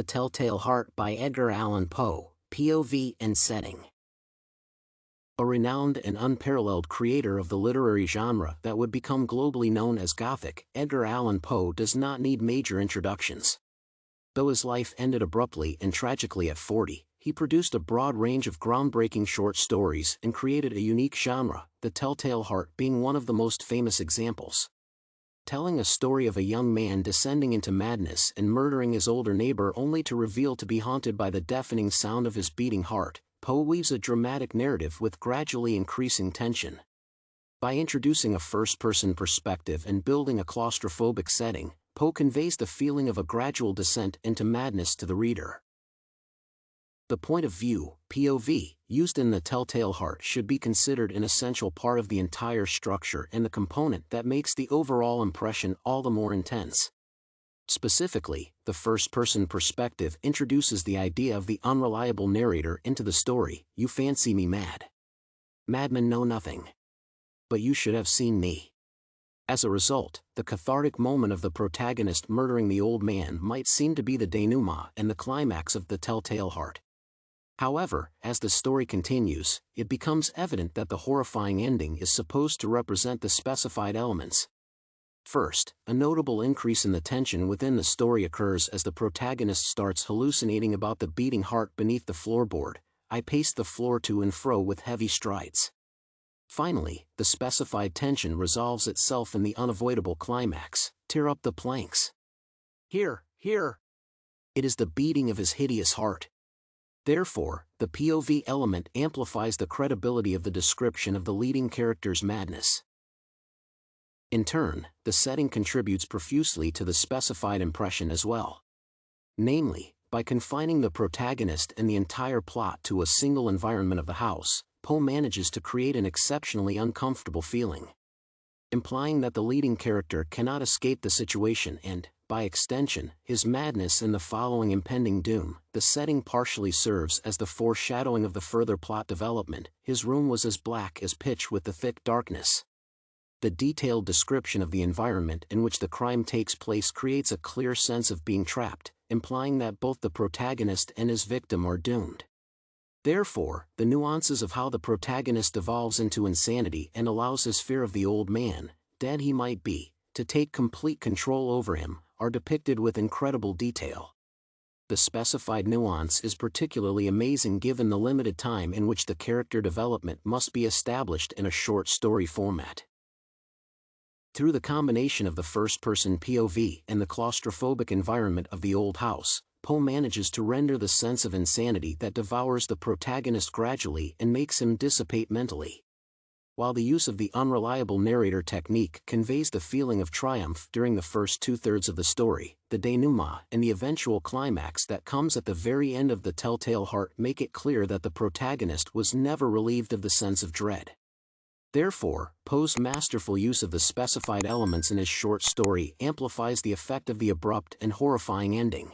The Telltale Heart by Edgar Allan Poe, POV and setting. A renowned and unparalleled creator of the literary genre that would become globally known as Gothic, Edgar Allan Poe does not need major introductions. Though his life ended abruptly and tragically at 40, he produced a broad range of groundbreaking short stories and created a unique genre, the Telltale Heart being one of the most famous examples. Telling a story of a young man descending into madness and murdering his older neighbor only to reveal to be haunted by the deafening sound of his beating heart, Poe weaves a dramatic narrative with gradually increasing tension. By introducing a first-person perspective and building a claustrophobic setting, Poe conveys the feeling of a gradual descent into madness to the reader. The point of view, POV, used in the Telltale Heart should be considered an essential part of the entire structure and the component that makes the overall impression all the more intense. Specifically, the first-person perspective introduces the idea of the unreliable narrator into the story. You fancy me mad. Madmen know nothing. But you should have seen me. As a result, the cathartic moment of the protagonist murdering the old man might seem to be the denouement and the climax of the Telltale Heart. However, as the story continues, it becomes evident that the horrifying ending is supposed to represent the specified elements. First, a notable increase in the tension within the story occurs as the protagonist starts hallucinating about the beating heart beneath the floorboard. I paced the floor to and fro with heavy strides. Finally, the specified tension resolves itself in the unavoidable climax. Tear up the planks. Here. It is the beating of his hideous heart. Therefore, the POV element amplifies the credibility of the description of the leading character's madness. In turn, the setting contributes profusely to the specified impression as well. Namely, by confining the protagonist and the entire plot to a single environment of the house, Poe manages to create an exceptionally uncomfortable feeling. Implying that the leading character cannot escape the situation and, by extension, his madness and the following impending doom, the setting partially serves as the foreshadowing of the further plot development. His room was as black as pitch with the thick darkness. The detailed description of the environment in which the crime takes place creates a clear sense of being trapped, implying that both the protagonist and his victim are doomed. Therefore, the nuances of how the protagonist devolves into insanity and allows his fear of the old man, dead he might be, to take complete control over him, are depicted with incredible detail. The specified nuance is particularly amazing given the limited time in which the character development must be established in a short story format. Through the combination of the first-person POV and the claustrophobic environment of the old house, Poe manages to render the sense of insanity that devours the protagonist gradually and makes him dissipate mentally. While the use of the unreliable narrator technique conveys the feeling of triumph during the first two-thirds of the story, the denouement and the eventual climax that comes at the very end of the Telltale Heart make it clear that the protagonist was never relieved of the sense of dread. Therefore, Poe's masterful use of the specified elements in his short story amplifies the effect of the abrupt and horrifying ending.